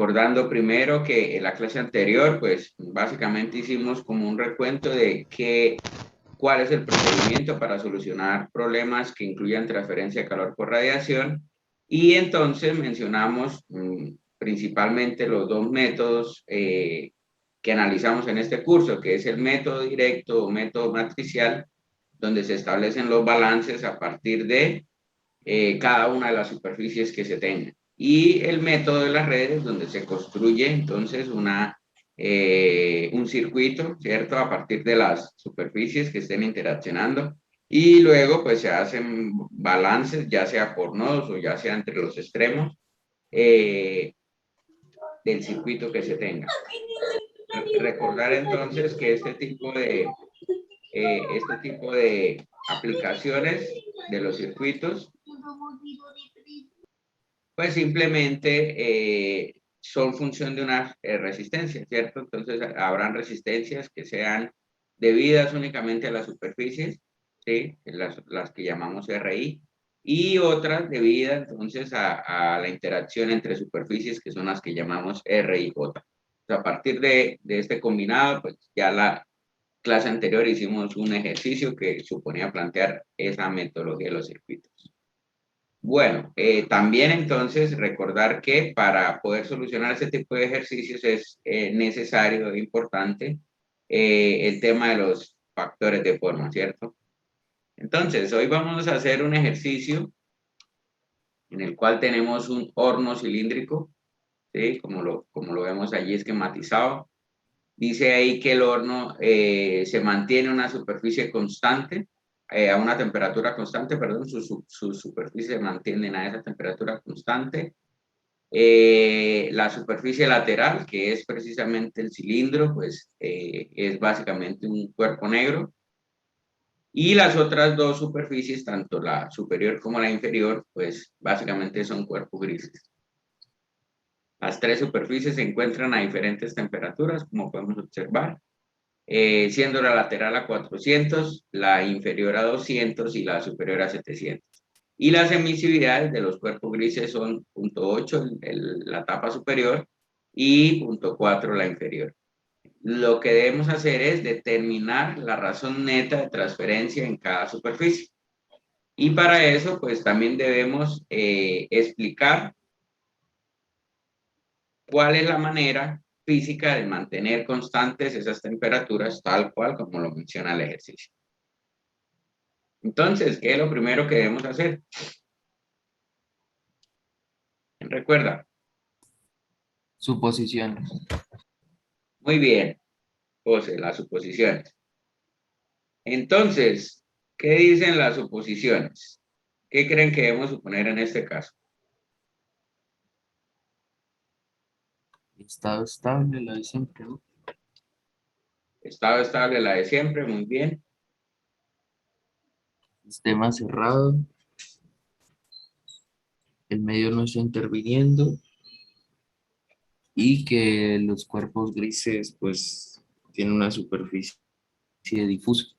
recordando primero que en la clase anterior, pues básicamente hicimos como un recuento de cuál es el procedimiento para solucionar problemas que incluyan transferencia de calor por radiación. Y entonces mencionamos principalmente los dos métodos que analizamos en este curso, que es el método directo o método matricial, donde se establecen los balances a partir de cada una de las superficies que se tengan. Y el método de las redes, donde se construye entonces un circuito, ¿cierto? A partir de las superficies que estén interaccionando. Y luego pues se hacen balances, ya sea por nodos o ya sea entre los extremos del circuito que se tenga. Recordar entonces que este tipo de aplicaciones de los circuitos pues simplemente son función de una resistencia, ¿cierto? Entonces habrán resistencias que sean debidas únicamente a las superficies, ¿sí? Las que llamamos RI, y otras debidas entonces a la interacción entre superficies, que son las que llamamos RIJ. A partir de este combinado, pues ya la clase anterior hicimos un ejercicio que suponía plantear esa metodología de los circuitos. Bueno, también entonces recordar que para poder solucionar este tipo de ejercicios es necesario e importante el tema de los factores de forma, ¿cierto? Entonces, hoy vamos a hacer un ejercicio en el cual tenemos un horno cilíndrico, ¿sí? Como lo vemos allí esquematizado. Dice ahí que el horno se mantiene a una superficie constante, a una temperatura constante, perdón, su superficie se mantienen a esa temperatura constante. La superficie lateral, que es precisamente el cilindro, pues es básicamente un cuerpo negro. Y las otras dos superficies, tanto la superior como la inferior, pues básicamente son cuerpos grises. Las tres superficies se encuentran a diferentes temperaturas, como podemos observar, siendo la lateral a 400, la inferior a 200 y la superior a 700. Y las emisividades de los cuerpos grises son 0.8 la tapa superior y 0.4 la inferior. Lo que debemos hacer es determinar la razón neta de transferencia en cada superficie. Y para eso, pues también debemos explicar cuál es la manera física de mantener constantes esas temperaturas tal cual como lo menciona el ejercicio. Entonces, ¿qué es lo primero que debemos hacer? Recuerda. Suposiciones. Muy bien, José, las suposiciones. Entonces, ¿qué dicen las suposiciones? ¿Qué creen que debemos suponer en este caso? Estado estable, la de siempre, ¿no? Estado estable, la de siempre, muy bien. Sistema cerrado, el medio no está interviniendo y que los cuerpos grises pues tienen una superficie difusa.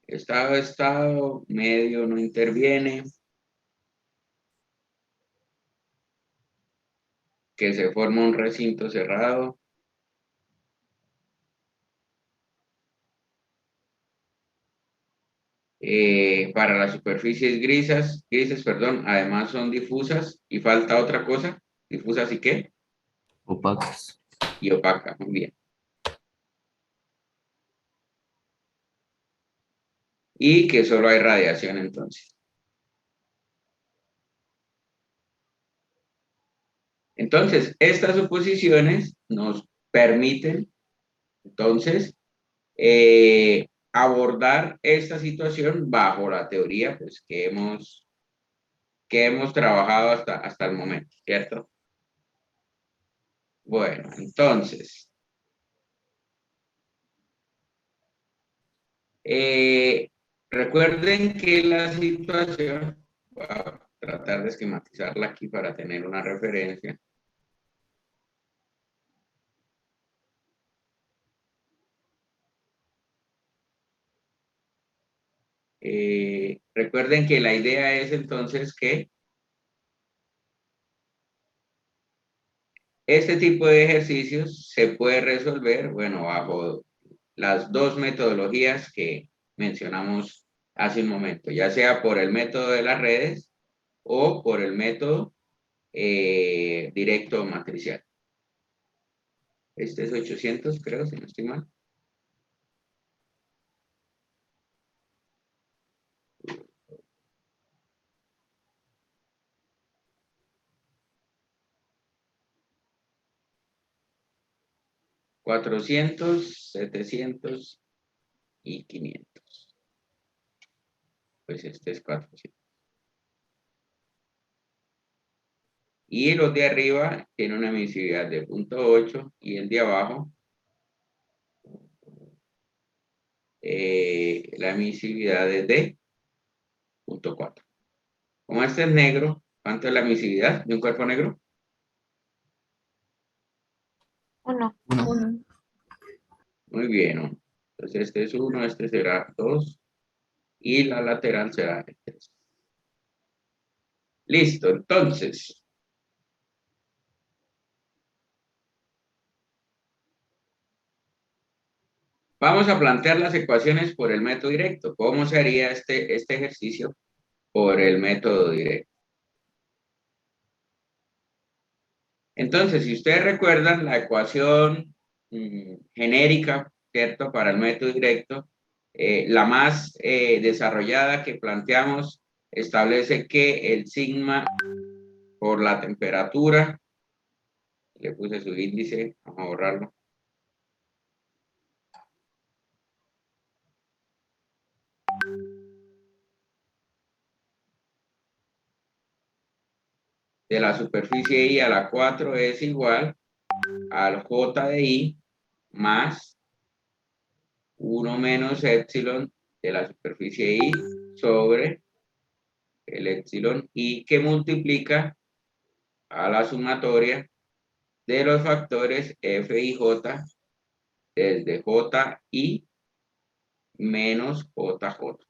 Estado, medio no interviene. Que se forma un recinto cerrado. Para las superficies grises, perdón, además son difusas y falta otra cosa, difusas y qué, Opacas. y opaca, muy bien. Y que solo hay radiación entonces. Entonces, estas suposiciones nos permiten entonces abordar esta situación bajo la teoría pues, que hemos trabajado hasta el momento, ¿cierto? Bueno, entonces, recuerden que la situación, voy a tratar de esquematizarla aquí para tener una referencia. Recuerden que la idea es entonces que Este tipo de ejercicios se puede resolver, bueno, bajo las dos metodologías que mencionamos hace un momento, ya sea por el método de las redes o por el método directo matricial. Este es 800, creo, si no estoy mal. ¿400, 700 y 500? Pues este es 400. Y los de arriba tienen una emisividad de 0.8 y el de abajo, la emisividad es de 0.4. Como este es negro, ¿cuánto es la emisividad de un cuerpo negro? 1. Uno. Muy bien, ¿no? Entonces este es 1, este será 2 y la lateral será 3. Listo, entonces, vamos a plantear las ecuaciones por el método directo. ¿Cómo se haría este ejercicio por el método directo? Entonces, si ustedes recuerdan la ecuación genérica, ¿cierto? Para el método directo, la más desarrollada que planteamos establece que el sigma por la temperatura, le puse su índice, vamos a borrarlo, de la superficie I a la 4 es igual al J de I más 1 menos epsilon de la superficie I sobre el epsilon I que multiplica a la sumatoria de los factores F y J desde JI menos JJ.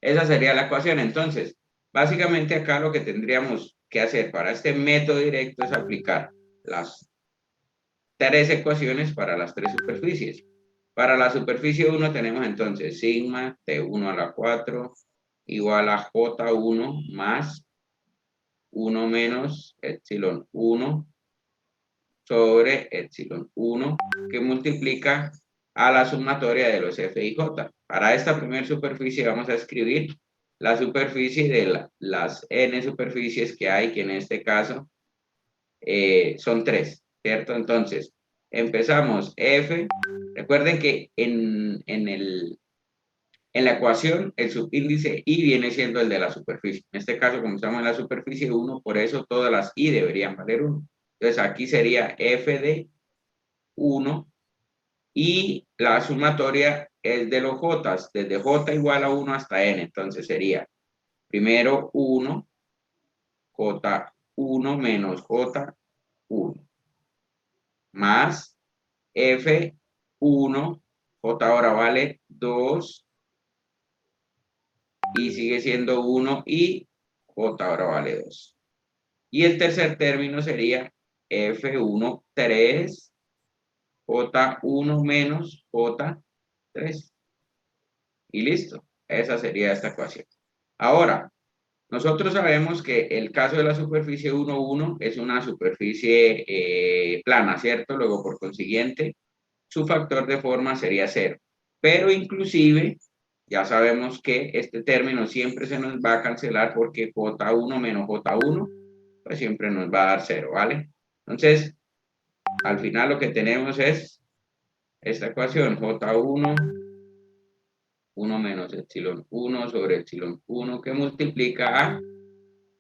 Esa sería la ecuación. Entonces, básicamente acá lo que tendríamos que hacer para este método directo es aplicar las tres ecuaciones para las tres superficies. Para la superficie 1 tenemos entonces sigma T1 a la 4 igual a J1 más 1 menos epsilon 1 sobre epsilon 1 que multiplica a la sumatoria de los F y J. Para esta primera superficie vamos a escribir la superficie de las n superficies que hay, que en este caso son 3, ¿cierto? Entonces, empezamos F. Recuerden que en la ecuación el subíndice I viene siendo el de la superficie. En este caso, como estamos en la superficie 1, por eso todas las I deberían valer 1. Entonces, aquí sería F de 1 y la sumatoria es de los J, desde J igual a 1 hasta N. Entonces, sería primero 1, J1 menos J1 más F1, J ahora vale 2 y sigue siendo 1 y J ahora vale 2. Y el tercer término sería F1, 3, J1 menos J3. Y listo, esa sería esta ecuación. Ahora, nosotros sabemos que el caso de la superficie 1, 1 es una superficie plana, ¿cierto? Luego, por consiguiente, su factor de forma sería 0. Pero inclusive, ya sabemos que este término siempre se nos va a cancelar porque J1 menos J1, pues siempre nos va a dar 0, ¿vale? Entonces, al final lo que tenemos es esta ecuación, J1, 1 menos epsilon 1 sobre epsilon 1, que multiplica a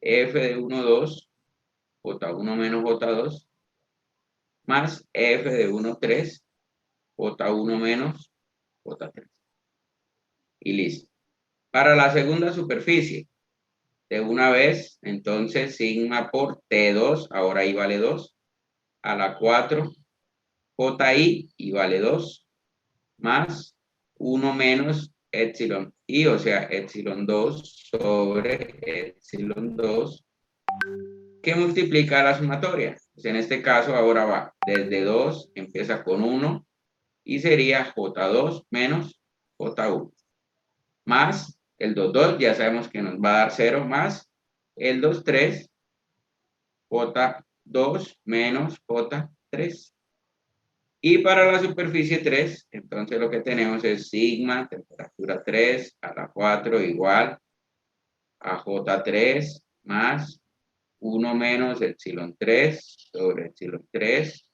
F de 1, 2, J1 menos J2, más F de 1, 3, J1 menos J3. Y listo. Para la segunda superficie, de una vez, entonces sigma por T2, ahora I vale 2, a la 4, JI y vale 2, más 1 menos epsilon I, o sea, epsilon 2 sobre epsilon 2, que multiplica la sumatoria Pues en este caso ahora va desde 2, empieza con 1 y sería J2 menos J1 más el 2,2, ya sabemos que nos va a dar 0 más el 2,3, J2 menos J3. Y para la superficie 3, entonces lo que tenemos es sigma, temperatura 3 a la 4 igual a J3 más 1 menos epsilon 3 sobre epsilon 3,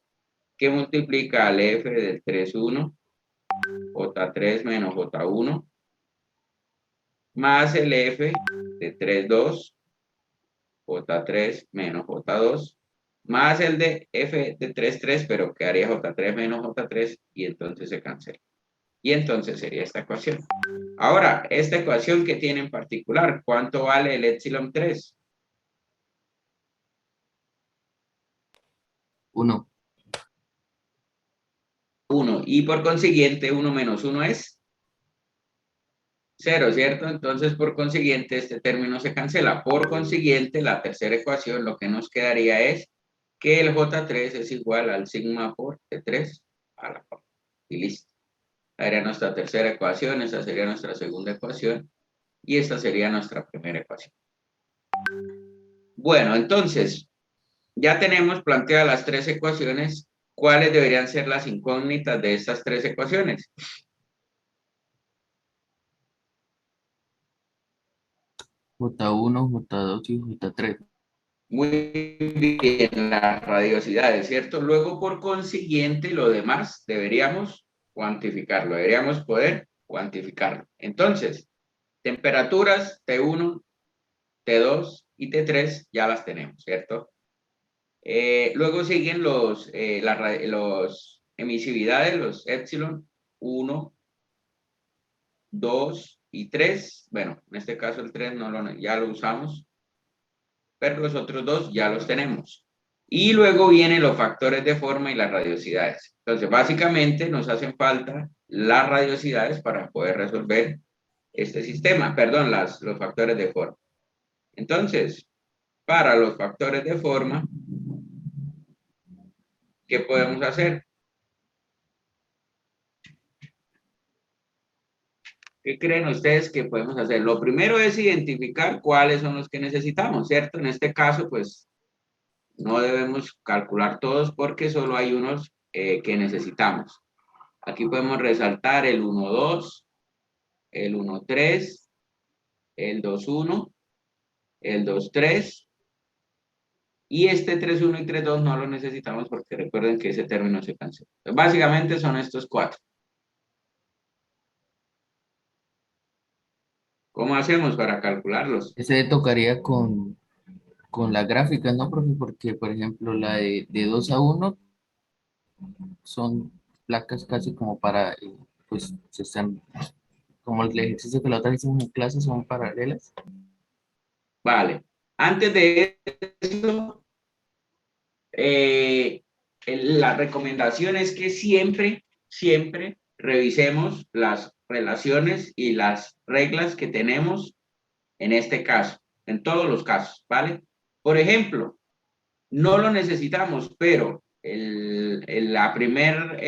que multiplica al F del 3,1, J3 menos J1, más el F de 3,2, J3 menos J2, más el de F de 3,3, pero quedaría J3 menos J3 y entonces se cancela. Y entonces sería esta ecuación. Ahora, esta ecuación que tiene en particular, ¿cuánto vale el epsilon 3? 1. 1. Y por consiguiente, 1 menos 1 es 0, ¿cierto? Entonces, por consiguiente, este término se cancela. Por consiguiente, la tercera ecuación, lo que nos quedaría es que el J3 es igual al sigma por T3 a la 4. Y listo. Esta sería nuestra tercera ecuación, esta sería nuestra segunda ecuación y esta sería nuestra primera ecuación. Bueno, entonces, ya tenemos planteadas las tres ecuaciones. ¿Cuáles deberían ser las incógnitas de estas tres ecuaciones? J1, J2 y J3. Muy bien, las radiosidades, ¿cierto? Luego, por consiguiente, lo demás deberíamos cuantificarlo, deberíamos poder cuantificarlo. Entonces, temperaturas T1, T2 y T3 ya las tenemos, ¿cierto? Luego siguen los emisividades, los epsilon 1, 2 y 3. Bueno, en este caso el 3 ya lo usamos, pero los otros dos ya los tenemos. Y luego vienen los factores de forma y las radiosidades. Entonces, básicamente nos hacen falta las radiosidades para poder resolver este sistema, perdón, los factores de forma. Entonces, para los factores de forma, ¿qué podemos hacer? ¿Qué creen ustedes que podemos hacer? Lo primero es identificar cuáles son los que necesitamos, ¿cierto? En este caso, pues, no debemos calcular todos porque solo hay unos que necesitamos. Aquí podemos resaltar el 1,2, el 1,3, el 2,1, el 2,3 y este 3,1 y 3,2 no lo necesitamos porque recuerden que ese término se cancela. Entonces, básicamente son estos cuatro. ¿Cómo hacemos para calcularlos? Ese tocaría con la gráfica, ¿no, profe? Porque, por ejemplo, la de 2 a 1 son placas casi como para, pues, se están, como el ejercicio que la otra vez hicimos en clase, son paralelas. Vale. Antes de eso, eh, la recomendación es que siempre revisemos las relaciones y las reglas que tenemos en este caso, en todos los casos, ¿vale? Por ejemplo, no lo necesitamos, pero la primer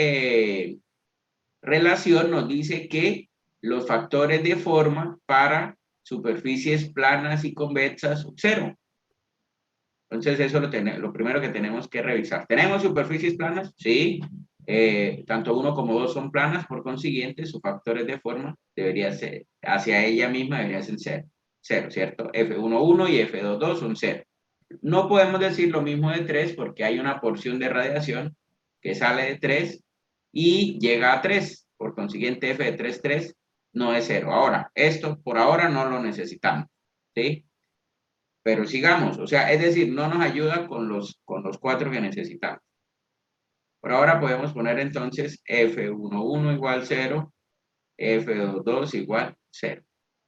relación nos dice que los factores de forma para superficies planas y convexas son 0. Entonces, eso lo primero que tenemos que revisar. ¿Tenemos superficies planas? Sí. Tanto uno como dos son planas, por consiguiente, sus factores de forma debería ser, hacia ella misma debería ser 0, 0, ¿cierto? F11 y F22 son 0. No podemos decir lo mismo de 3 porque hay una porción de radiación que sale de 3 y llega a 3. Por consiguiente, F de 3,3 no es 0. Ahora, esto por ahora no lo necesitamos, ¿sí? Pero sigamos, o sea, es decir, no nos ayuda con los cuatro que necesitamos. Por ahora podemos poner entonces F11 igual 0, F22 igual 0.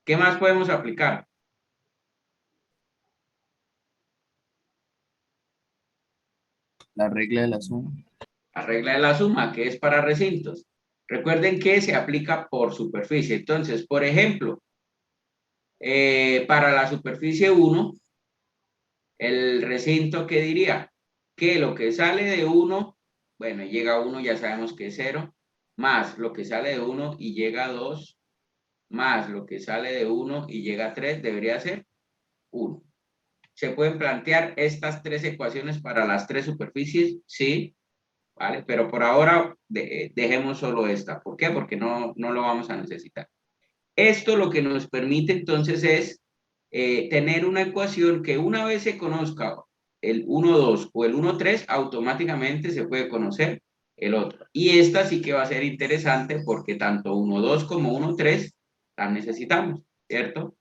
¿Qué más podemos aplicar? La regla de la suma. La regla de la suma, que es para recintos. Recuerden que se aplica por superficie. Entonces, por ejemplo, para la superficie 1, el recinto, ¿qué diría? que lo que sale de 1, bueno, llega a 1, ya sabemos que es 0, más lo que sale de 1 y llega a 2, más lo que sale de 1 y llega a 3, debería ser 1. ¿Se pueden plantear estas tres ecuaciones para las tres superficies? Sí, ¿vale? Pero por ahora dejemos solo esta. ¿Por qué? Porque no lo vamos a necesitar. Esto lo que nos permite entonces es tener una ecuación que una vez se conozca el 1,2 o el 1,3, automáticamente se puede conocer el otro. Y esta sí que va a ser interesante porque tanto 1,2 como 1,3 la necesitamos, ¿cierto?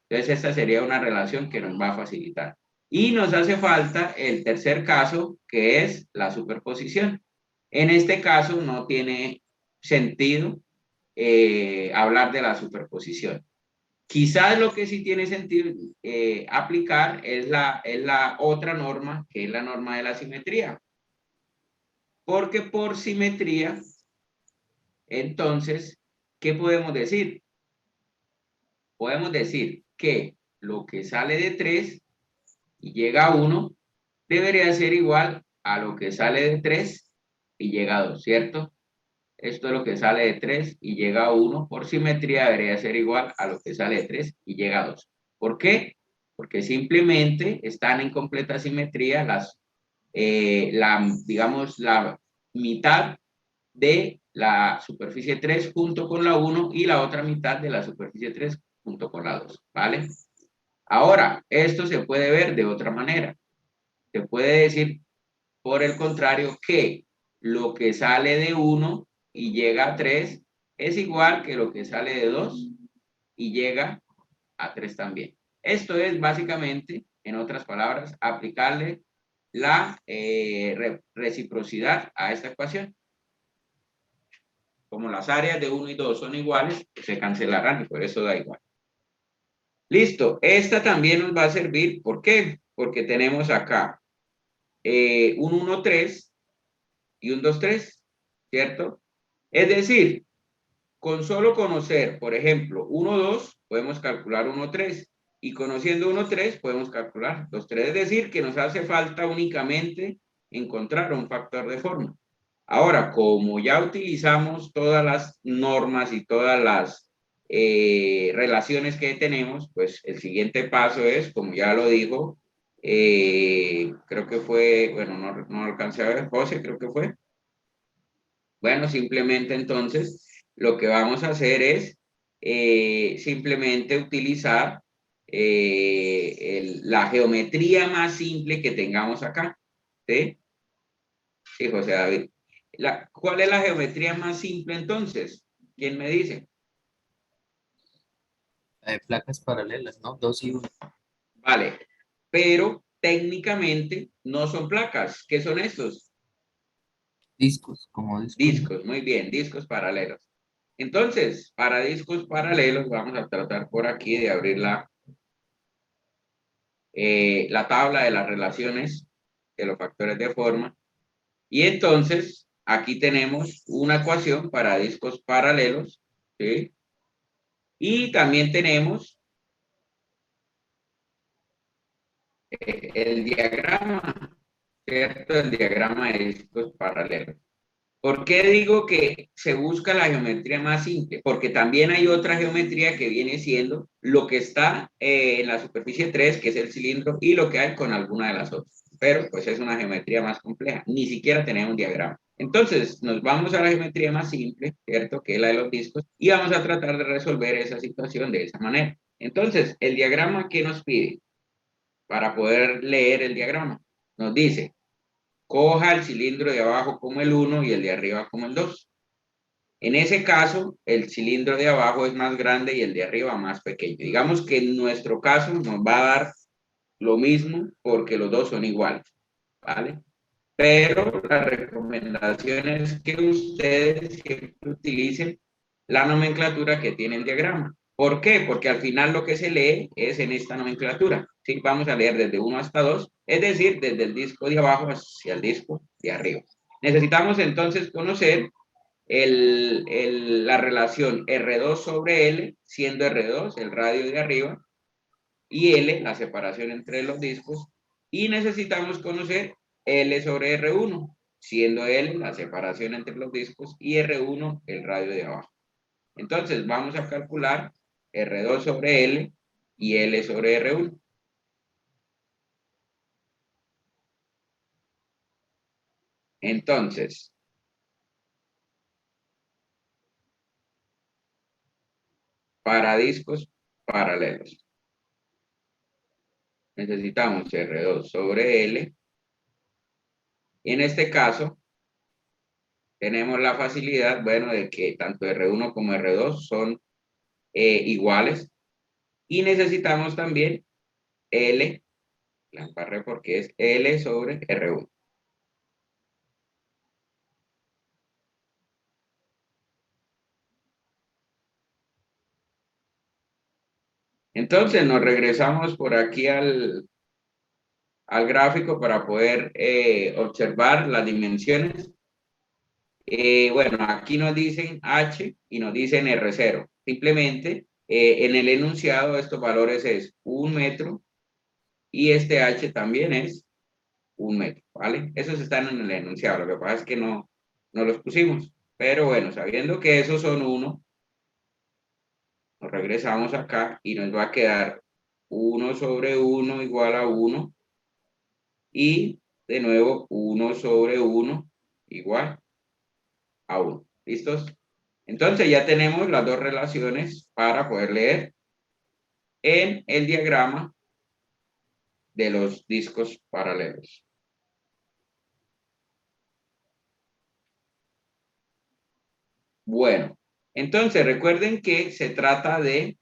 Entonces esta sería una relación que nos va a facilitar. Y nos hace falta el tercer caso, que es la superposición. En este caso no tiene sentido hablar de la superposición. Quizás lo que sí tiene sentido aplicar es la otra norma, que es la norma de la simetría. Porque por simetría, entonces, ¿qué podemos decir? Podemos decir que lo que sale de 3 y llega a 1 debería ser igual a lo que sale de 3 y llega a 2, ¿cierto? Esto es lo que sale de 3 y llega a 1. Por simetría debería ser igual a lo que sale de 3 y llega a 2. ¿Por qué? Porque simplemente están en completa simetría digamos, la mitad de la superficie 3 junto con la 1 y la otra mitad de la superficie 3 junto con la 2, ¿vale? Ahora, esto se puede ver de otra manera. Se puede decir, por el contrario, que lo que sale de 1 y llega a 3 es igual que lo que sale de 2 y llega a 3 también. Esto es básicamente, en otras palabras, aplicarle la reciprocidad a esta ecuación. Como las áreas de 1 y 2 son iguales, pues se cancelarán y por eso da igual. Listo, esta también nos va a servir, ¿por qué? Porque tenemos acá un 1,3 y un 2,3, ¿cierto? Es decir, con solo conocer, por ejemplo, 1,2 podemos calcular 1,3 y conociendo 1,3 podemos calcular 2,3. Es decir, que nos hace falta únicamente encontrar un factor de forma. Ahora, como ya utilizamos todas las normas y todas las relaciones que tenemos, pues el siguiente paso es, como ya lo dijo, creo que fue, bueno, no alcancé a ver, José, creo que fue. Bueno, simplemente entonces lo que vamos a hacer es simplemente utilizar la geometría más simple que tengamos acá. ¿Sí? Sí, José David. ¿Cuál es la geometría más simple entonces? ¿Quién me dice? Placas paralelas, ¿no? 2 y 1. Vale, pero técnicamente no son placas. ¿Qué son estos? Discos, como discos, ¿no? Discos, muy bien, discos paralelos. Entonces, para discos paralelos vamos a tratar por aquí de abrir la tabla de las relaciones de los factores de forma. Y entonces, aquí tenemos una ecuación para discos paralelos, ¿sí? Y también tenemos el diagrama, ¿cierto? El diagrama de discos paralelos. ¿Por qué digo que se busca la geometría más simple? Porque también hay otra geometría que viene siendo lo que está en la superficie 3, que es el cilindro, y lo que hay con alguna de las otras. Pero pues es una geometría más compleja. Ni siquiera tenemos un diagrama. Entonces nos vamos a la geometría más simple, ¿cierto? Que es la de los discos, y vamos a tratar de resolver esa situación de esa manera. Entonces, el diagrama que nos pide para poder leer el diagrama, nos dice, coja el cilindro de abajo como el 1 y el de arriba como el 2. En ese caso, el cilindro de abajo es más grande y el de arriba más pequeño. Digamos que en nuestro caso nos va a dar lo mismo porque los dos son iguales, ¿vale? Pero la recomendación es que ustedes siempre utilicen la nomenclatura que tiene el diagrama. ¿Por qué? Porque al final lo que se lee es en esta nomenclatura. ¿Sí? Vamos a leer desde 1 hasta 2, es decir, desde el disco de abajo hacia el disco de arriba. Necesitamos entonces conocer la relación R2 sobre L, siendo R2 el radio de arriba y L la separación entre los discos, y necesitamos conocer L sobre R1, siendo L la separación entre los discos y R1 el radio de abajo. Entonces vamos a calcular R2 sobre L y L sobre R1. Entonces, para discos paralelos, necesitamos R2 sobre L. Y en este caso, tenemos la facilidad, bueno, de que tanto R1 como R2 son iguales. Y necesitamos también L, la embarré porque es L sobre R1. Entonces nos regresamos por aquí al gráfico para poder observar las dimensiones. Bueno, aquí nos dicen H y nos dicen R0. Simplemente en el enunciado estos valores es 1 metro y este H también es 1 metro, ¿vale? Esos están en el enunciado, lo que pasa es que no los pusimos. Pero bueno, sabiendo que esos son 1, nos regresamos acá y nos va a quedar 1 sobre 1 igual a 1 y de nuevo 1 sobre 1 igual a 1. ¿Listos? Entonces ya tenemos las dos relaciones para poder leer en el diagrama de los discos paralelos. Bueno, entonces recuerden que se trata de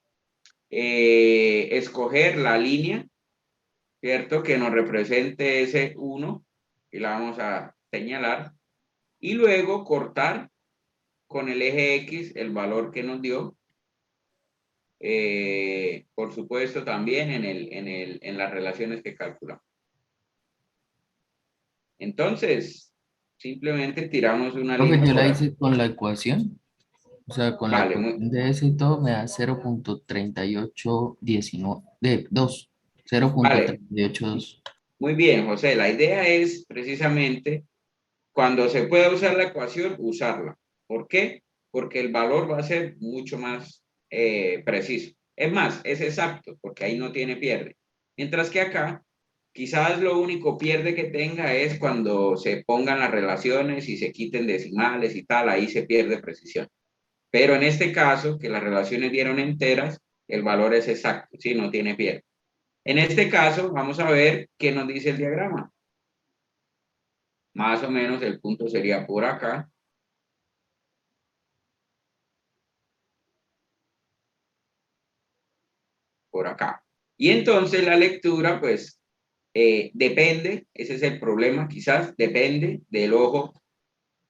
escoger la línea, ¿cierto? Que nos represente ese 1 y la vamos a señalar y luego cortar con el eje X el valor que nos dio. Por supuesto también en las relaciones que calculamos. Entonces, simplemente tiramos una Profe, línea yo por la aquí. hice con la ecuación, o sea, con la Vale, ecuación de ese y todo me da 0.3819, de 2, vale, 0.382. muy bien, José. La idea es precisamente cuando se pueda usar la ecuación, usarla. ¿Por qué? Porque el valor va a ser mucho más preciso. Es más, es exacto, porque ahí no tiene pierde. Mientras que acá, quizás lo único pierde que tenga es cuando se pongan las relaciones y se quiten decimales y tal, ahí se pierde precisión. Pero en este caso, que las relaciones dieron enteras, el valor es exacto, ¿sí? No tiene pierde. En este caso, vamos a ver qué nos dice el diagrama. Más o menos el punto sería por acá. Por acá. Y entonces la lectura, pues, depende, ese es el problema, quizás depende del ojo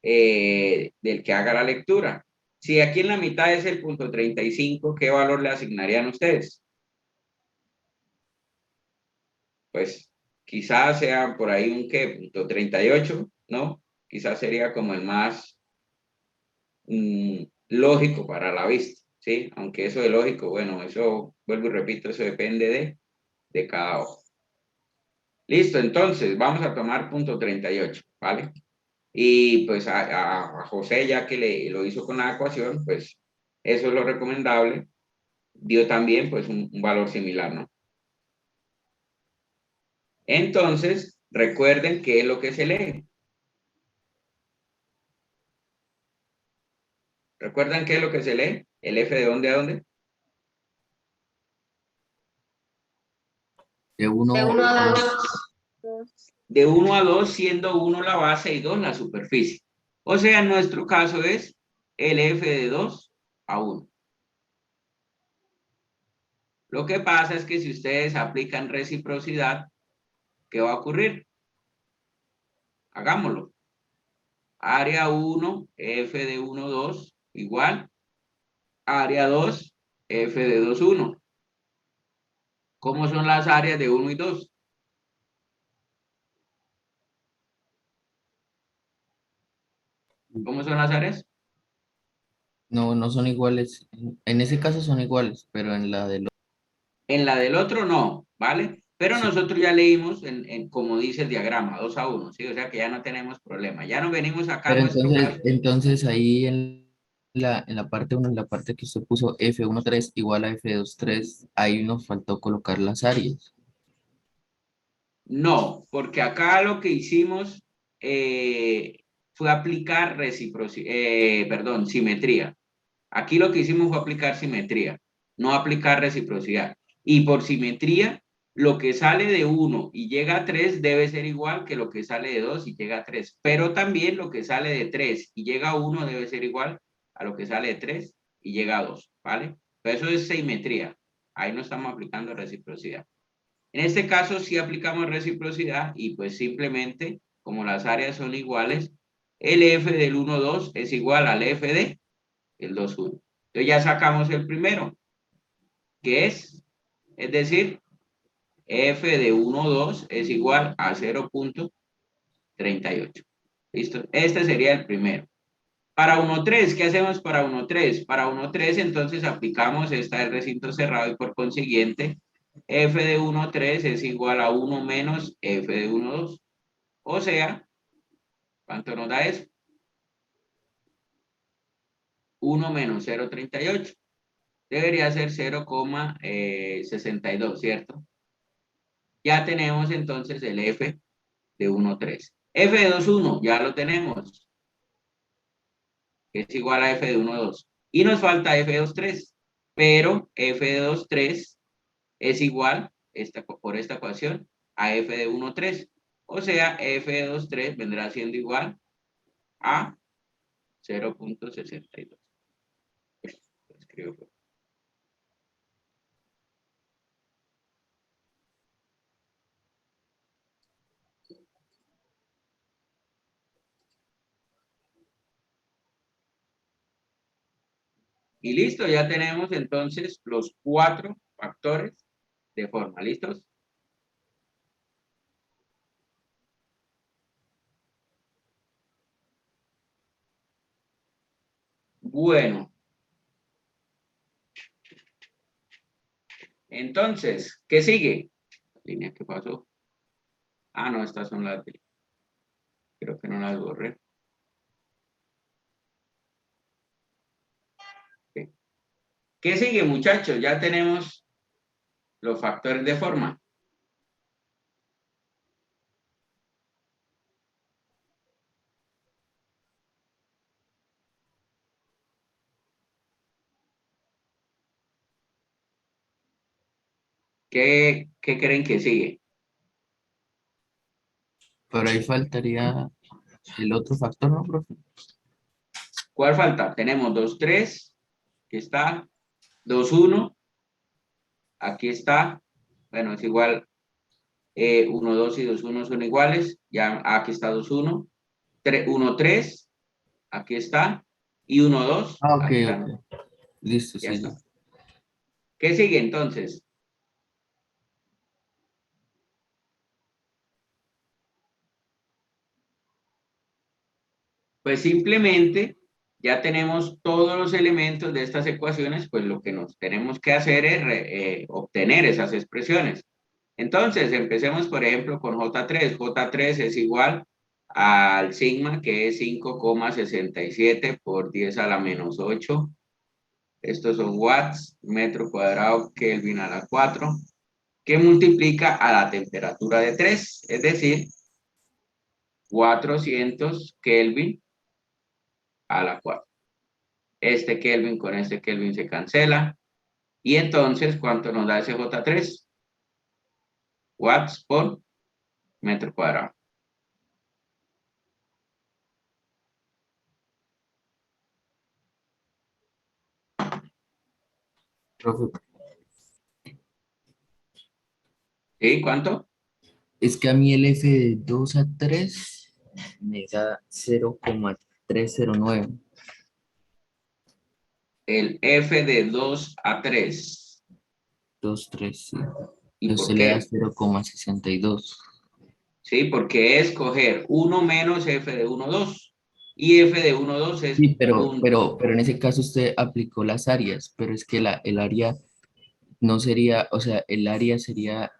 del que haga la lectura. Si aquí en la mitad es el punto 35, ¿qué valor le asignarían ustedes? Pues quizás sea por ahí un ¿qué? Punto 38, ¿no? Quizás sería como el más lógico para la vista, ¿sí? Aunque eso de lógico, bueno, eso, vuelvo y repito, eso depende de cada ojo. Listo, entonces vamos a tomar punto 38, ¿vale? Y pues a José, ya que lo hizo con la ecuación, pues eso es lo recomendable. Dio también pues un valor similar, ¿no? Entonces, recuerden qué es lo que se lee. ¿Recuerdan qué es lo que se lee? ¿El F de dónde a dónde? De De 1 uno a a 2. dos. De 1 a 2, siendo 1 la base y 2 la superficie. O sea, en nuestro caso es el F de 2 a 1. Lo que pasa es que si ustedes aplican reciprocidad, ¿qué va a ocurrir? Hagámoslo. Área 1, F de 1, 2, igual. Área 2, F de 2, 1. ¿Cómo son las áreas de 1 y 2? ¿Cómo son las áreas? No, no son iguales. En ese caso son iguales, pero en la del En la del otro no, ¿vale? Pero Sí. nosotros ya leímos, como dice el diagrama, 2 a 1, ¿sí? O sea que ya no tenemos problema. Ya nos venimos acá a Pero nuestro caso. entonces ahí en la parte uno, en la parte que usted puso F13 igual a F23, ahí nos faltó colocar las áreas. No, porque acá lo que hicimos fue aplicar simetría. Aquí lo que hicimos fue aplicar simetría, no aplicar reciprocidad. Y por simetría, lo que sale de 1 y llega a 3 debe ser igual que lo que sale de 2 y llega a 3. Pero también lo que sale de 3 y llega a 1 debe ser igual a lo que sale de 3 y llega a 2, ¿vale? Pero eso es simetría. Ahí no estamos aplicando reciprocidad. En este caso sí aplicamos reciprocidad y pues simplemente, como las áreas son iguales, el f del 1, 2 es igual al f de el 2, 1. Entonces ya sacamos el primero, que es decir, f de 1, 2 es igual a 0,38. ¿Listo? Este sería el primero. Para 1, 3, ¿qué hacemos para 1, 3? Para 1, 3, entonces aplicamos esta del recinto cerrado y por consiguiente, f de 1, 3 es igual a 1 menos f de 1, 2. O sea, ¿cuánto nos da eso? 1 menos 0,38. Debería ser 0,62, ¿cierto? Ya tenemos entonces el f de 1, 3. F de 2, 1, ya lo tenemos, que es igual a f de 1, 2. Y nos falta f de 2, 3. Pero f de 2, 3 es igual, por esta ecuación, a f de 1, 3. O sea, f de 2, 3 vendrá siendo igual a 0,62. Escribo. Y listo, ya tenemos entonces los 4 factores de forma. ¿Listos? Bueno, entonces, ¿qué sigue? Línea que pasó. Ah, no, estas son las de... Creo que no las borré. Ok. ¿Qué sigue, muchachos? Ya tenemos los factores de forma. ¿Qué creen que sigue? Pero ahí faltaría el otro factor, ¿no, profe? ¿Cuál falta? Tenemos 2, 3, aquí está, 2, 1, aquí está, bueno, es igual, 1, 2 y 2, 1 son iguales, ya aquí está 2, 1, 3, 1, 3, aquí está, y 1, 2, Ah, ok, aquí están, ok. Listo, ya sí, está. listo. ¿Qué sigue entonces? Pues simplemente ya tenemos todos los elementos de estas ecuaciones, pues lo que nos tenemos que hacer es obtener esas expresiones. Entonces, empecemos por ejemplo con J3. J3 es igual al sigma, que es 5,67 por 10 a la menos 8. Estos son watts, metro cuadrado, Kelvin a la 4, que multiplica a la temperatura de 3, es decir, 400 Kelvin a la 4. Este Kelvin con este Kelvin se cancela. Y entonces, ¿cuánto nos da ese J3? Watts por metro cuadrado. Profe, ¿Sí? ¿Cuánto? es que a mí el F de 2 a 3 me da 0,309. El F de 2 a 3. 2 3 sí. ¿Y Entonces por se le da qué? 0,62. Sí, porque es coger 1 menos F de 1, 2. Y F de 1, 2 es Sí, un... pero en ese caso usted aplicó las áreas, pero es que el área no sería, o sea, el área sería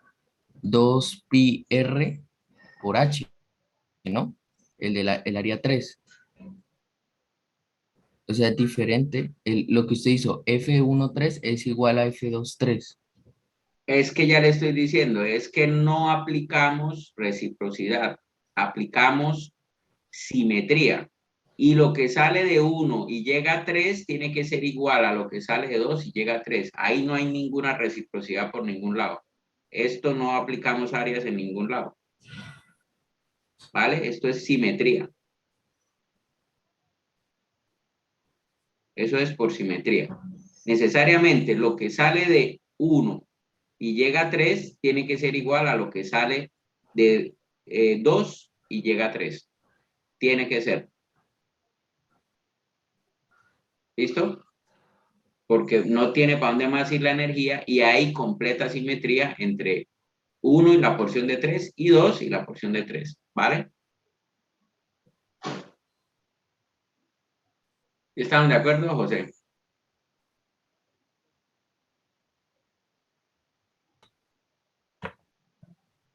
2 pi r por h, ¿no? El área 3. O sea, es diferente. Lo que usted hizo, F13 es igual a F23. Es que ya le estoy diciendo, es que no aplicamos reciprocidad, aplicamos simetría. Y lo que sale de 1 y llega a 3 tiene que ser igual a lo que sale de 2 y llega a 3. Ahí no hay ninguna reciprocidad por ningún lado. Esto no aplicamos áreas en ningún lado. ¿Vale? Esto es simetría. Eso es por simetría. Necesariamente lo que sale de 1 y llega a 3 tiene que ser igual a lo que sale de 2 y llega a 3. Tiene que ser. ¿Listo? Porque no tiene para dónde más ir la energía y hay completa simetría entre 1 y la porción de 3 y 2 y la porción de 3. ¿Vale? ¿Están de acuerdo, José?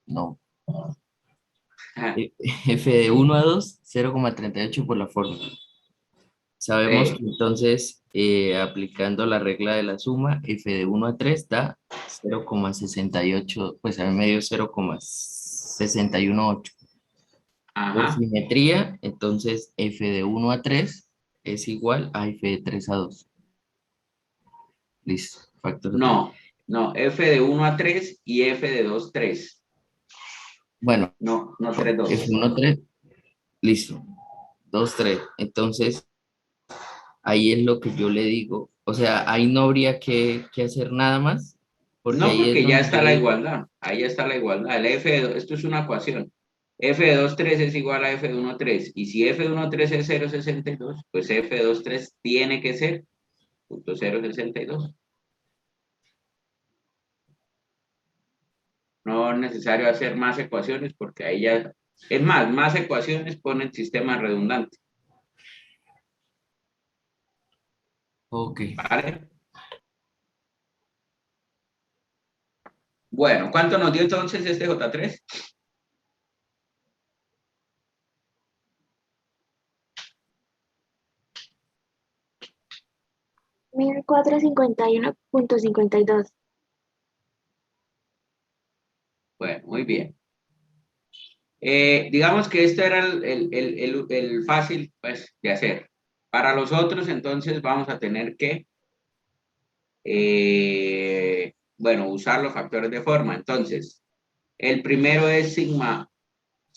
No. Ah, F de 1 a 2, 0,38 por la fórmula. Sabemos que sí. entonces, aplicando la regla de la suma, F de 1 a 3 da 0,68, pues al medio 0,618. Por Ajá. simetría, entonces F de 1 a 3 es igual a F de 3 a 2. Listo, factor de... No, no. F de 1 a 3 y F de 2 a 3. Bueno, No, no 3 2. F1 a 3, listo. 2 3. Entonces, ahí es lo que yo le digo. O sea, ahí no habría que hacer nada más, porque No, ahí es porque ya donde yo está le la digo, igualdad. Ahí está la igualdad. El F de 2, esto es una ecuación. F de 2 3 es igual a F de 1 3. Y si F de 1 3 es 0,62, pues F de 2 3 tiene que ser 0,62. No es necesario hacer más ecuaciones porque ahí ya... Es más ecuaciones ponen sistema redundante. ok, ¿Vale? Bueno, ¿cuánto nos dio entonces este J3? 1451.52. Bueno, muy bien. Digamos que este era el fácil pues, de hacer. Para los otros, entonces, vamos a tener que, bueno, usar los factores de forma. Entonces, el primero es sigma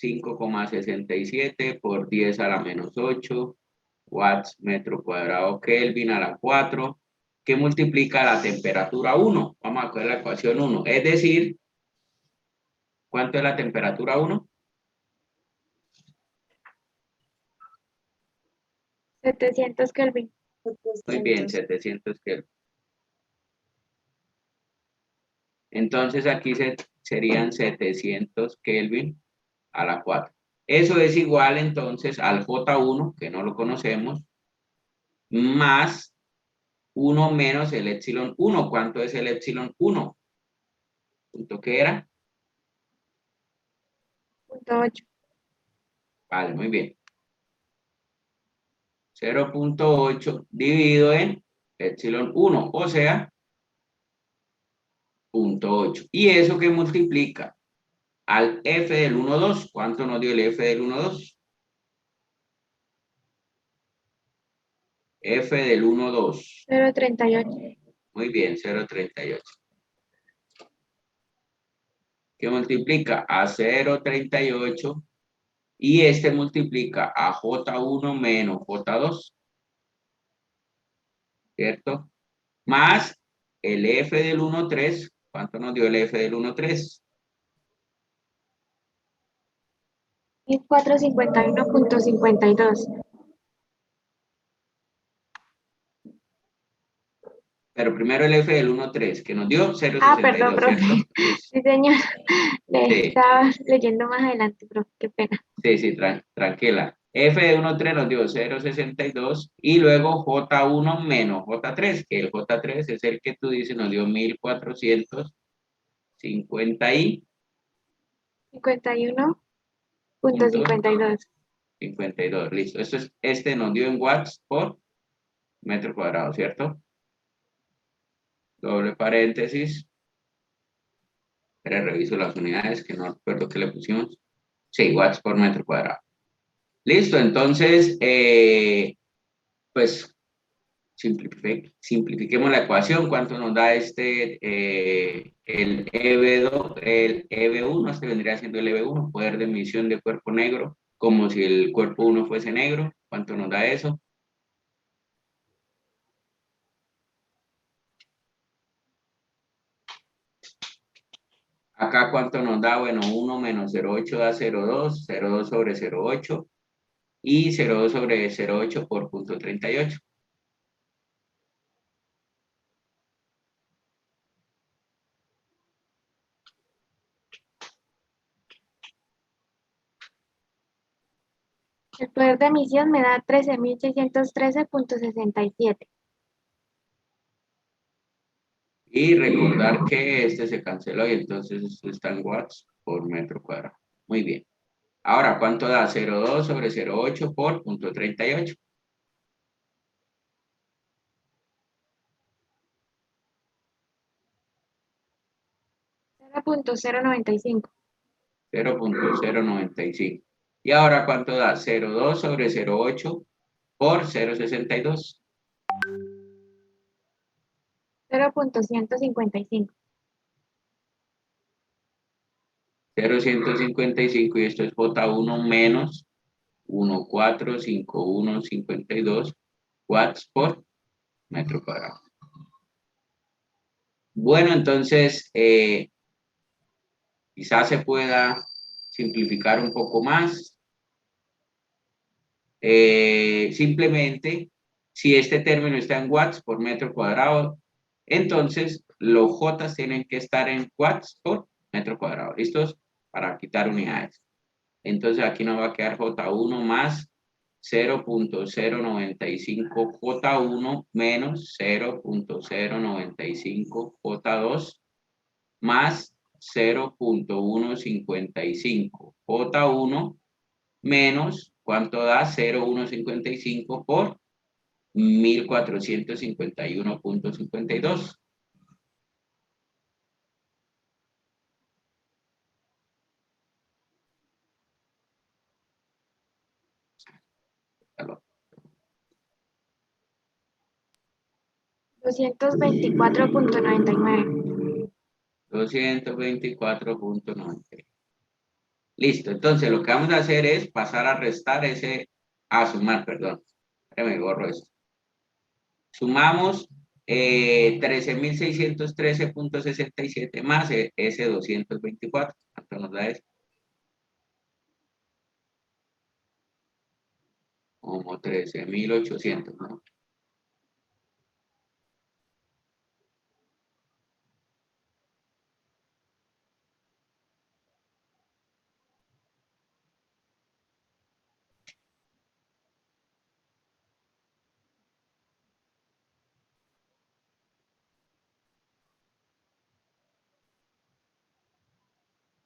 5,67 por 10 a la menos 8 watts metro cuadrado Kelvin a la 4, que multiplica la temperatura 1. Vamos a coger la ecuación 1. Es decir, ¿cuánto es la temperatura 1? 700 Kelvin. Muy bien, 700. 700 Kelvin. Entonces aquí serían 700 Kelvin a la 4. Eso es igual entonces al J1, que no lo conocemos, más 1 menos el epsilon 1. ¿Cuánto es el epsilon 1? ¿Punto qué era? 0.8. Vale, muy bien. 0,8 dividido en epsilon 1, o sea, 0,8. ¿Y eso que multiplica? Al f del 1,2. ¿Cuánto nos dio el f del 1,2? F del 1,2. 0.38. Muy bien, 0,38. Que multiplica a 0,38 y este multiplica a J1 menos J2, ¿cierto? Más el F del 1,3. ¿Cuánto nos dio el F del 1,3? 1451.52. Pero primero el F del 1,3, que nos dio Ah, perdón, 0,62, profe. ¿cierto? Sí, señor. Le Sí, estaba leyendo más adelante, profe. Qué pena. sí, tranquila. F de 1,3 nos dio 0,62 y luego J1 menos J3, que el J3 es el que tú dices nos dio 1450 51.52. 52, listo. Esto es, este nos dio en watts por metro cuadrado, ¿cierto? Doble paréntesis. Pero reviso las unidades, que no recuerdo qué le pusimos. Sí, watts por metro cuadrado. Listo, entonces, pues simplifiquemos la ecuación. ¿Cuánto nos da el EB2, el EB1? Este vendría siendo el EB1, poder de emisión de cuerpo negro, como si el cuerpo 1 fuese negro. ¿Cuánto nos da eso? Acá, ¿cuánto nos da? Bueno, 1 menos 0,8 da 0,2, 0,2 sobre 0,8 y 0,2 sobre 0,8 por punto 38. El poder de emisión me da 13.613.67. Y recordar que este se canceló y entonces esto está en watts por metro cuadrado. Muy bien. Ahora, ¿cuánto da? 0,2 sobre 0,8 por punto 38. 0.095. 0,095. Y ahora, ¿cuánto da? 0,2 sobre 0,8 por 0,62. 0.155. 0,155 y esto es J1 menos 1,451,52 watts por metro cuadrado. Bueno, entonces, quizás se pueda simplificar un poco más. Simplemente, si este término está en watts por metro cuadrado, entonces los J tienen que estar en watts por metro cuadrado. ¿Listos? Para quitar unidades. Entonces aquí nos va a quedar J1 más 0.095 J1 menos 0.095 J2 más 0.155 J1 menos, ¿cuánto da? 0.155 por 1451.52. $224.99. 224.90. Listo, entonces lo que vamos a hacer es pasar a restar a sumar, perdón. Me borro esto. Sumamos 13.613.67 más ese 224. ¿Cuánto nos da eso? Como 13.800, ¿no?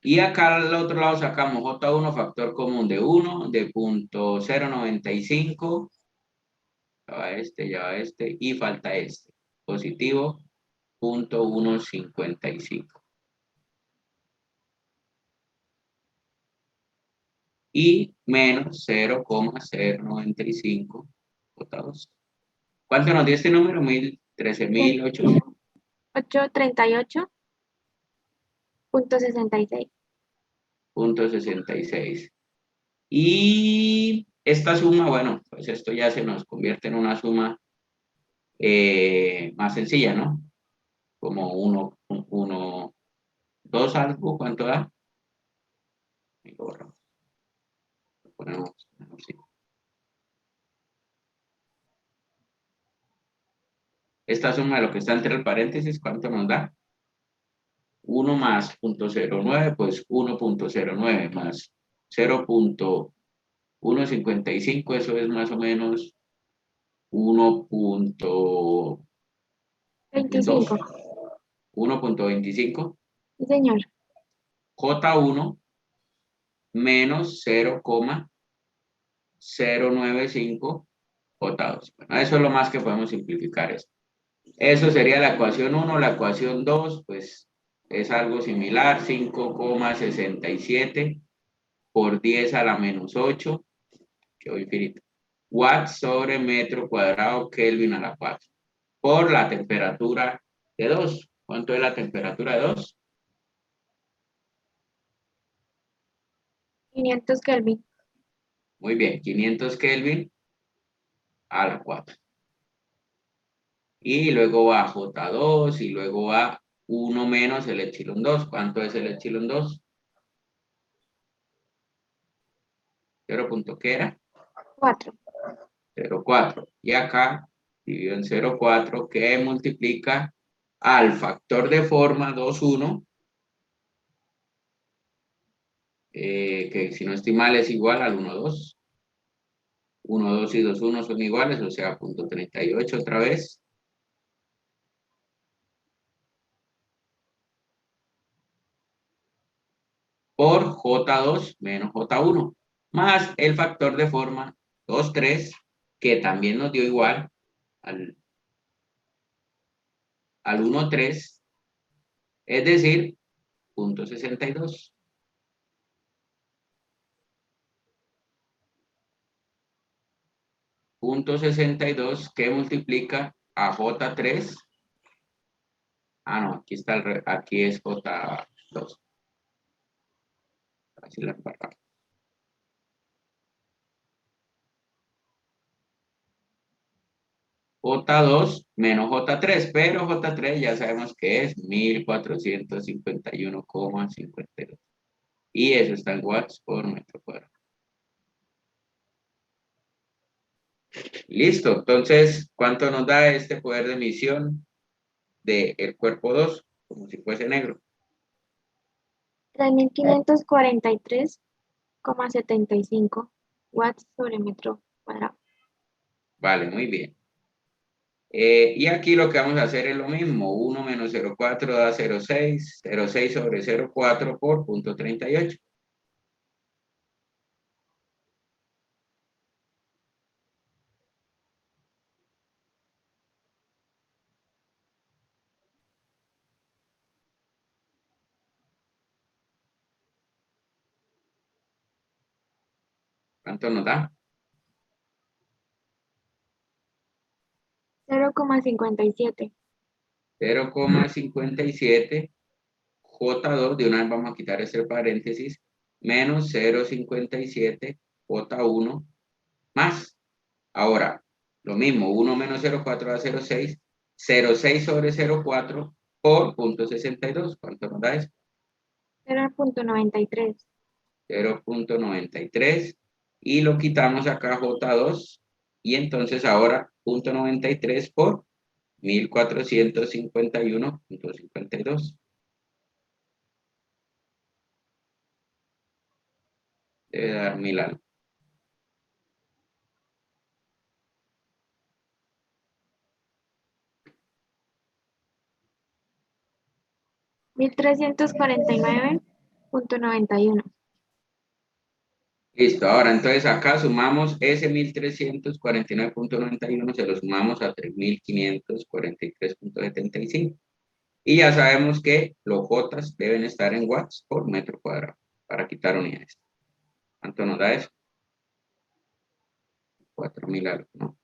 Y acá al otro lado sacamos J1 factor común de 1, de 0.095, ya va este, y falta este, positivo, 0.155. Y menos 0.095 J2. ¿Cuánto nos dio este número? 13.800. 838.66. 0.66. Y esta suma, bueno, pues esto ya se nos convierte en una suma más sencilla, ¿no? Como 2 algo, ¿cuánto da? Y lo borramos. Lo ponemos así. Esta suma de lo que está entre el paréntesis, ¿cuánto nos da? 1 más 0.09, pues 1.09 más 0.155, eso es más o menos 1.2. 25. 1.25. Sí, señor. J1 menos 0,095 J2. Bueno, eso es lo más que podemos simplificar esto. Eso sería la ecuación 1. La ecuación 2, pues es algo similar, 5,67 por 10 a la menos 8, que voy infinito, watts sobre metro cuadrado Kelvin a la 4, por la temperatura de 2. ¿Cuánto es la temperatura de 2? 500 Kelvin. Muy bien, 500 Kelvin a la 4. Y luego va J2 y luego va 1 menos el epsilon 2. ¿Cuánto es el epsilon 2? 0. ¿Qué era? 4. 0,4. Y acá divido en 0,4 que multiplica al factor de forma 2,1, que si no estoy mal es igual al 1,2. 1,2 y 2,1 son iguales, o sea, 0,38 otra vez. Por J2 menos J1, más el factor de forma 2,3, que también nos dio igual al 1,3, es decir, 0,62. Punto 62 que multiplica a J3. Ah, no, aquí está aquí es J2. Así la embarramos. J2 menos J3, pero J3 ya sabemos que es 1451,52. Y eso está en watts por metro cuadrado. Listo, entonces, ¿cuánto nos da este poder de emisión del cuerpo 2? Como si fuese negro. 3543,75 watts sobre metro cuadrado. Vale, muy bien. Y aquí lo que vamos a hacer es lo mismo. 1 menos 0,4 da 0,6. 0,6 sobre 0,4 por 0,38. ¿Cuánto nos da? 0,57. 0,57 J2, de una vez vamos a quitar este paréntesis, menos 0,57 J1 más. Ahora, lo mismo, 1 menos 0,4 da 0,6. 0,6 sobre 0,4 por 0,62. ¿Cuánto nos da eso? 0,93. 0,93. Y lo quitamos acá J2. Y entonces ahora 0,93 por 1451,52. Debe dar 1000 algo. Mil trescientos cuarenta y nueve punto noventa y uno. Listo, ahora entonces acá sumamos ese 1349,91, se lo sumamos a 3543,75. Y ya sabemos que los J deben estar en watts por metro cuadrado para quitar unidades. ¿Cuánto nos da eso? 4000 algo, ¿no?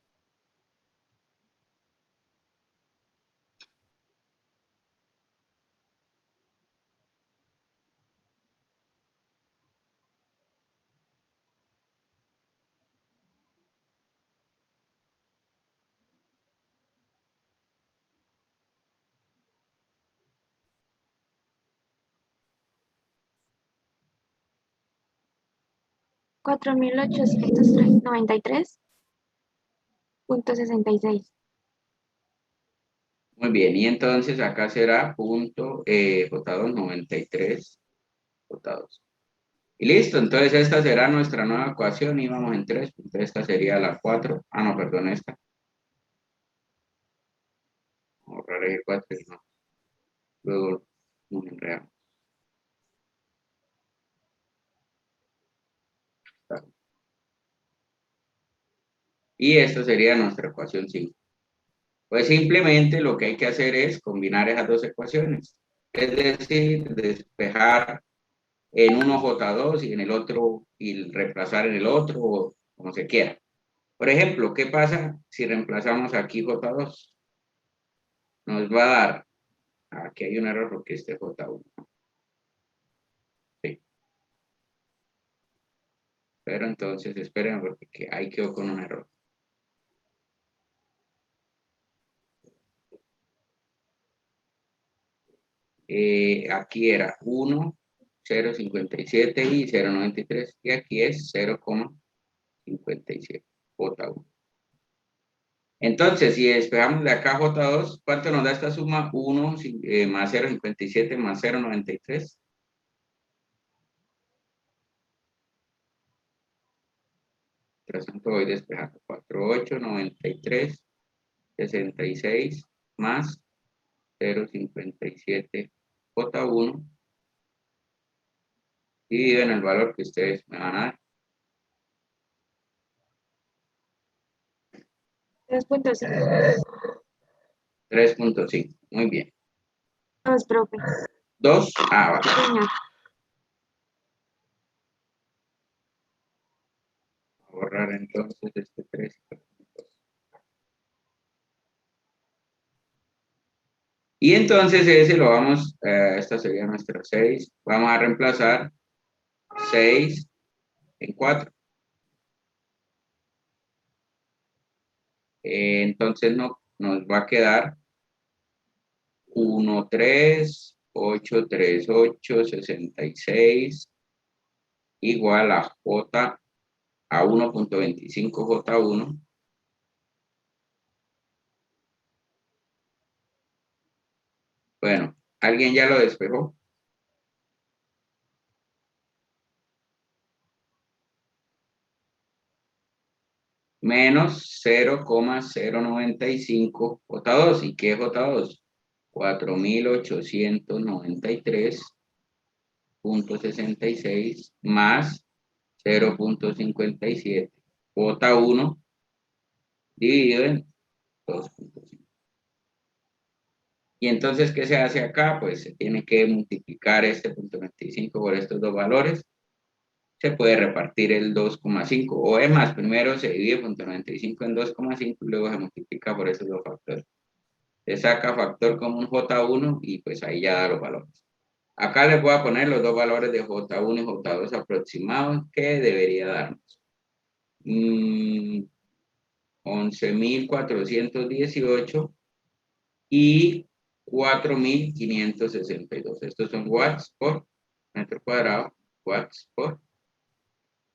Cuatro mil ochocientos noventa y tres punto 66. Muy bien, y entonces acá será punto J2 93 J2. Y listo, entonces esta será nuestra nueva ecuación y vamos en 3, entonces esta sería la 4. Ah, no, perdón, esta. Vamos a borrar el 4 y no. Luego nos enredamos. Y esta sería nuestra ecuación 5. Pues simplemente lo que hay que hacer es combinar esas dos ecuaciones. Es decir, despejar en uno J2 y en el otro, y reemplazar en el otro, o como se quiera. Por ejemplo, ¿qué pasa si reemplazamos aquí J2? Nos va a dar, aquí hay un error porque este J1. Sí. Pero entonces, esperen porque ahí quedó con un error. Aquí era 1, 0,57 y 0,93. Y aquí es 0,57. J1. Entonces, si despejamos de acá J2, ¿cuánto nos da esta suma? 1 más 0,57 más 0,93. Tras tanto voy despejando 4, 8, 93, 66 más 0,57 J1 dividido en el valor que ustedes me van a dar. 3.5. 3,5. Muy bien. 2, profe. 2. Vale. Señor. Borrar entonces este 3. Y entonces ese lo vamos, esta sería nuestra 6. Vamos a reemplazar 6 en 4. Entonces nos va a quedar 1, 3, 8, 3, 8, 66 igual a J a 1,25 J1. Bueno, ¿alguien ya lo despejó? Menos 0,095 J2. ¿Y qué es J2? 4.893.66 más 0,57 J1 dividido en 2,5. Y entonces, ¿qué se hace acá? Pues se tiene que multiplicar este 0,25 por estos dos valores. Se puede repartir el 2,5. O es más, primero se divide 0,95 en 2,5 y luego se multiplica por esos dos factores. Se saca factor común J1 y pues ahí ya da los valores. Acá les voy a poner los dos valores de J1 y J2 aproximados que debería darnos. 11.418 y 4.562. Estos son watts por metro cuadrado, watts por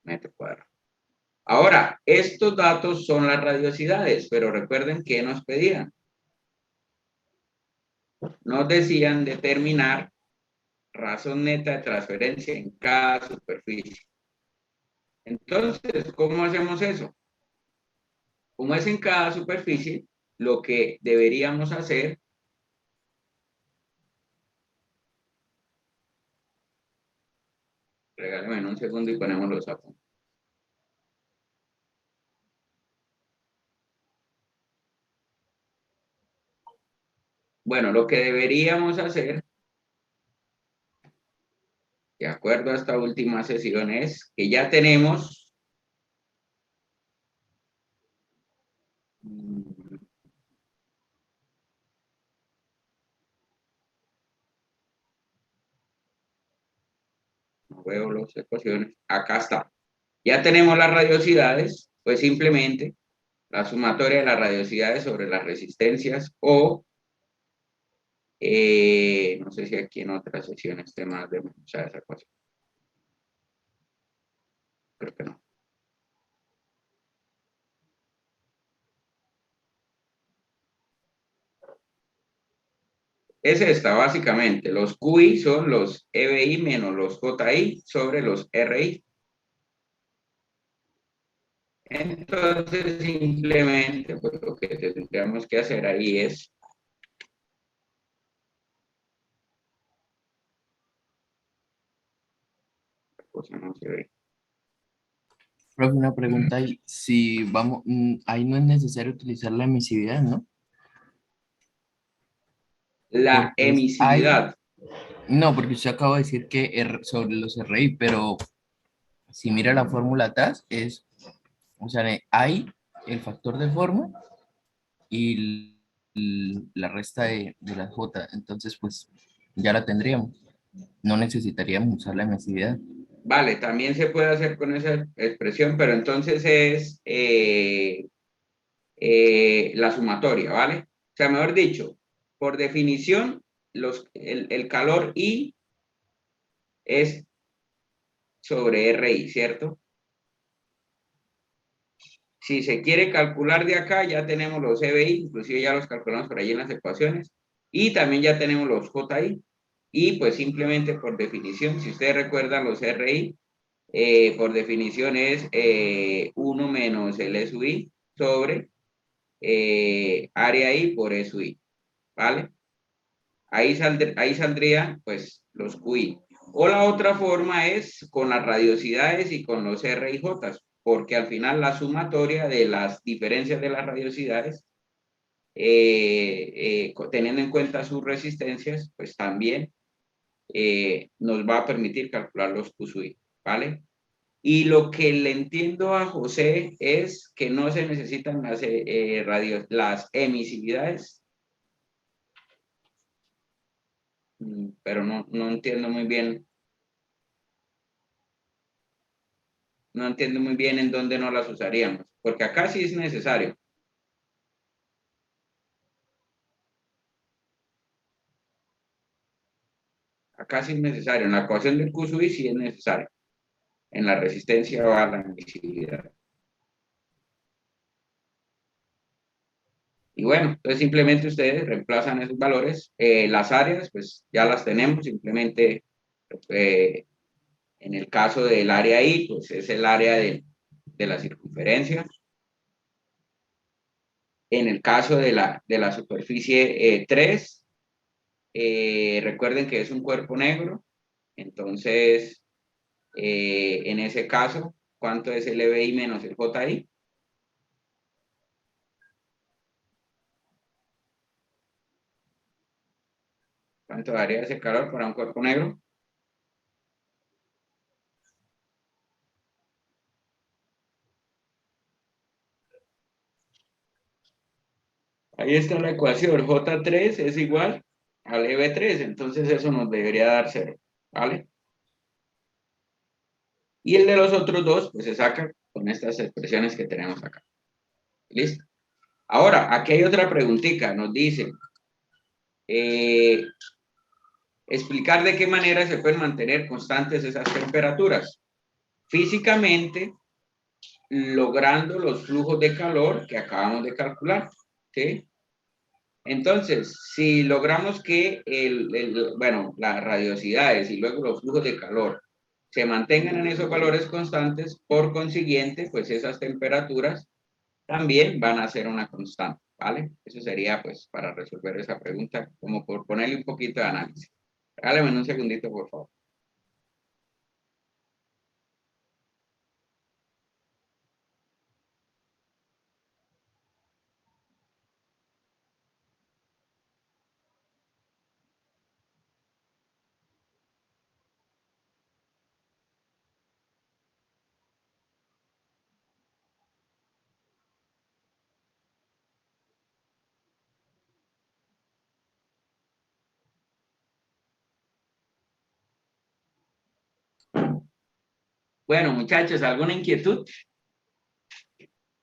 metro cuadrado. Ahora, estos datos son las radiosidades, pero recuerden que nos pedían. Nos decían determinar razón neta de transferencia en cada superficie. Entonces, ¿cómo hacemos eso? Como es en cada superficie, lo que deberíamos hacer, regálenme un segundo y ponemos los apuntes. Bueno, lo que deberíamos hacer, de acuerdo a esta última sesión, es que ya tenemos no veo las ecuaciones, acá está. Ya tenemos las radiosidades, pues simplemente la sumatoria de las radiosidades sobre las resistencias o, no sé si aquí en otra sesión esté más de esa ecuación. Creo que no. Es esta, básicamente. Los QI son los EBI menos los JI sobre los RI. Entonces, simplemente, pues lo que tendríamos que hacer ahí es cosa no se ve. Profe, una pregunta ahí. Si vamos, ahí no es necesario utilizar la emisividad, ¿no? La Porque es I. emisividad. No, porque usted acaba de decir que sobre los RI, pero si mira la fórmula atrás, es, o sea, I, el factor de forma, y la resta de la J. Entonces, pues, ya la tendríamos. No necesitaríamos usar la emisividad. Vale, también se puede hacer con esa expresión, pero entonces es la sumatoria, ¿vale? O sea, mejor dicho, por definición, el calor I es sobre RI, ¿cierto? Si se quiere calcular de acá, ya tenemos los EBI, inclusive ya los calculamos por ahí en las ecuaciones, y también ya tenemos los JI, y pues simplemente por definición, si ustedes recuerdan los RI, por definición es 1 menos el E sub I sobre área I por E sub I, ¿vale? Ahí saldría pues los QI. O la otra forma es con las radiosidades y con los R y J, porque al final la sumatoria de las diferencias de las radiosidades, teniendo en cuenta sus resistencias, pues también nos va a permitir calcular los QSUI, ¿vale? Y lo que le entiendo a José es que no se necesitan las emisividades, pero no entiendo muy bien. No entiendo muy bien en dónde no las usaríamos, porque acá sí es necesario. Acá sí es necesario. En la ecuación del QSUI sí es necesario. En la resistencia va la emisividad. Y bueno, entonces simplemente ustedes reemplazan esos valores. Las áreas, pues ya las tenemos. Simplemente eh, en el caso del área I, pues es el área de la circunferencia. En el caso de la superficie 3, recuerden que es un cuerpo negro. Entonces, en ese caso, ¿cuánto es el EBI menos el JI? ¿Cuánto daría ese calor para un cuerpo negro? Ahí está la ecuación, J3 es igual al EB3, entonces eso nos debería dar 0, ¿vale? Y el de los otros dos, pues se saca con estas expresiones que tenemos acá. ¿Listo? Ahora, aquí hay otra preguntita, nos dice, explicar de qué manera se pueden mantener constantes esas temperaturas. Físicamente, logrando los flujos de calor que acabamos de calcular, ¿sí? Entonces, si logramos que bueno, las radiosidades y luego los flujos de calor se mantengan en esos valores constantes, por consiguiente, pues esas temperaturas también van a ser una constante, ¿vale? Eso sería, pues, para resolver esa pregunta, como por ponerle un poquito de análisis. Regálame un segundito, por favor. Bueno, muchachos, ¿alguna inquietud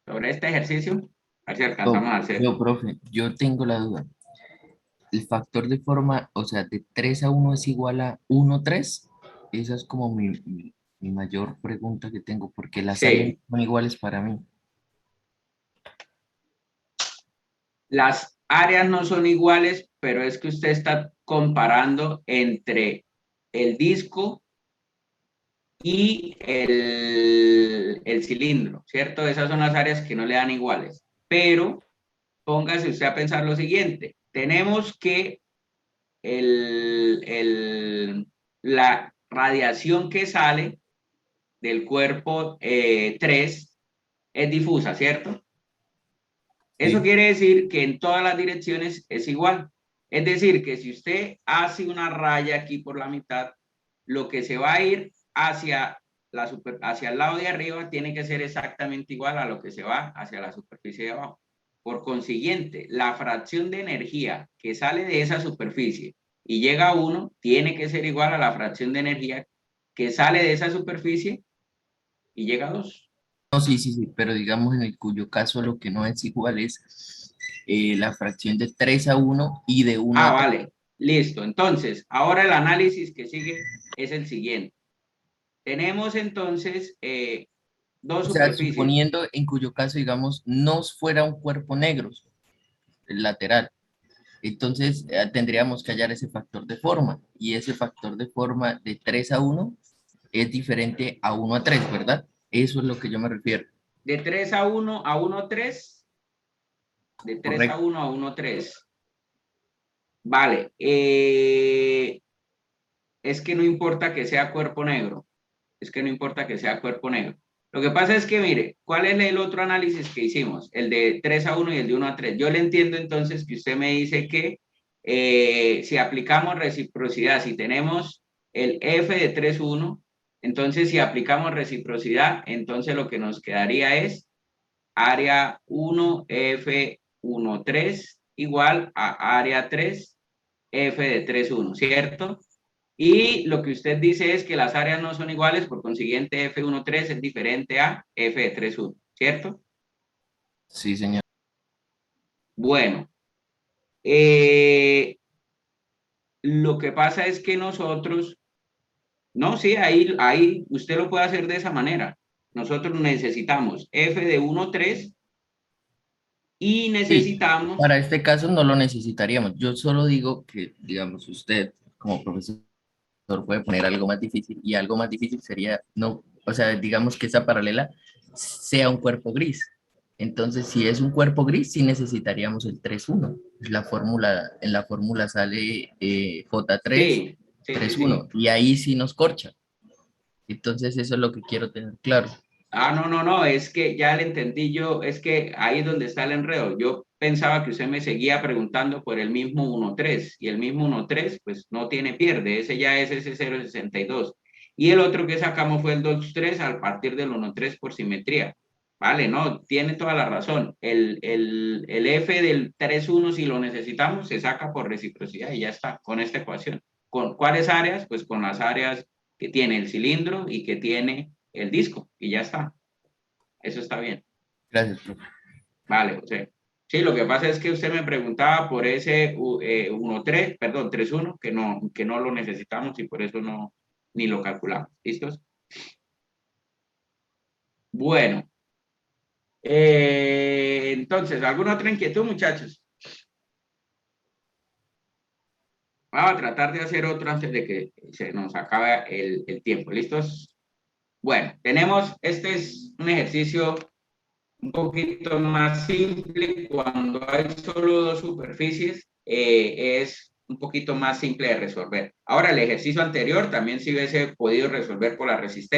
sobre este ejercicio? A ver si alcanzamos a hacer. Profe, yo tengo la duda. El factor de forma, o sea, de 3 a 1 es igual a 1, 3. Esa es como mi mayor pregunta que tengo, porque las áreas Sí, son iguales para mí. las áreas no son iguales, pero es que usted está comparando entre el disco y el cilindro, ¿cierto? Esas son las áreas que no le dan iguales. Pero póngase usted a pensar lo siguiente. Tenemos que la radiación que sale del cuerpo 3 es difusa, ¿cierto? Eso Sí. quiere decir que en todas las direcciones es igual. Es decir, que si usted hace una raya aquí por la mitad, lo que se va a ir hacia hacia el lado de arriba tiene que ser exactamente igual a lo que se va hacia la superficie de abajo. Por consiguiente, la fracción de energía que sale de esa superficie y llega a 1 tiene que ser igual a la fracción de energía que sale de esa superficie y llega a 2. No, sí, sí, sí, pero digamos en el cuyo caso lo que no es igual es la fracción de 3 a 1 y de 1 Ah, a 3. vale, listo. Entonces, ahora el análisis que sigue es el siguiente. Tenemos entonces dos O sea, superficies. suponiendo en cuyo caso, digamos, no fuera un cuerpo negro, el lateral. Entonces tendríamos que hallar ese factor de forma y ese factor de forma de 3 a 1 es diferente a 1 a 3, ¿verdad? Eso es lo que yo me refiero. De 3 a 1 a 1 a 3. De 3 a Correcto. 1 a 1 a 3. Vale. Es que no importa que sea cuerpo negro. Es que no importa que sea cuerpo negro. Lo que pasa es que, mire, ¿cuál es el otro análisis que hicimos? El de 3 a 1 y el de 1 a 3. Yo le entiendo entonces que usted me dice que si aplicamos reciprocidad, si tenemos el F de 3, 1, entonces si aplicamos reciprocidad, entonces lo que nos quedaría es área 1 F 1, 3 igual a área 3 F de 3, 1, ¿cierto? Y lo que usted dice es que las áreas no son iguales, por consiguiente F1,3 es diferente a F de 3,1, ¿cierto? Sí, señor. Bueno, lo que pasa es que nosotros, no, sí, ahí usted lo puede hacer de esa manera. Nosotros necesitamos F de 1,3 y Sí, necesitamos, para este caso no lo necesitaríamos. Yo solo digo que, digamos, usted como profesor puede poner algo más difícil y algo más difícil sería, no, o sea, digamos que esa paralela sea un cuerpo gris. Entonces, si es un cuerpo gris, sí necesitaríamos el 3,1. En la fórmula sale J3, sí, sí, sí, 3,1 sí. y ahí sí nos corcha. Entonces, eso es lo que quiero tener claro. Ah, no, no, no, es que ya le entendí yo, es que ahí es donde está el enredo. Yo pensaba que usted me seguía preguntando por el mismo 1,3 y el mismo 1,3 pues no tiene pierde, ese ya es ese 0,62. Y el otro que sacamos fue el 2,3 al partir del 1,3 por simetría. Vale, no, tiene toda la razón. El F del 3,1 si lo necesitamos se saca por reciprocidad y ya está, con esta ecuación. ¿Con cuáles áreas? Pues con las áreas que tiene el cilindro y que tiene el disco y ya está. Eso está bien. Gracias, profe. Vale, o sea, sí, lo que pasa es que usted me preguntaba por ese 1,3, perdón, 3,1, que no lo necesitamos y por eso no, ni lo calculamos. ¿Listos? Bueno, entonces, ¿alguna otra inquietud, muchachos? Vamos a tratar de hacer otro antes de que se nos acabe el tiempo. ¿Listos? Bueno, tenemos, este es un ejercicio un poquito más simple. Cuando hay solo dos superficies, es un poquito más simple de resolver. Ahora, el ejercicio anterior también se hubiese podido resolver por la resistencia.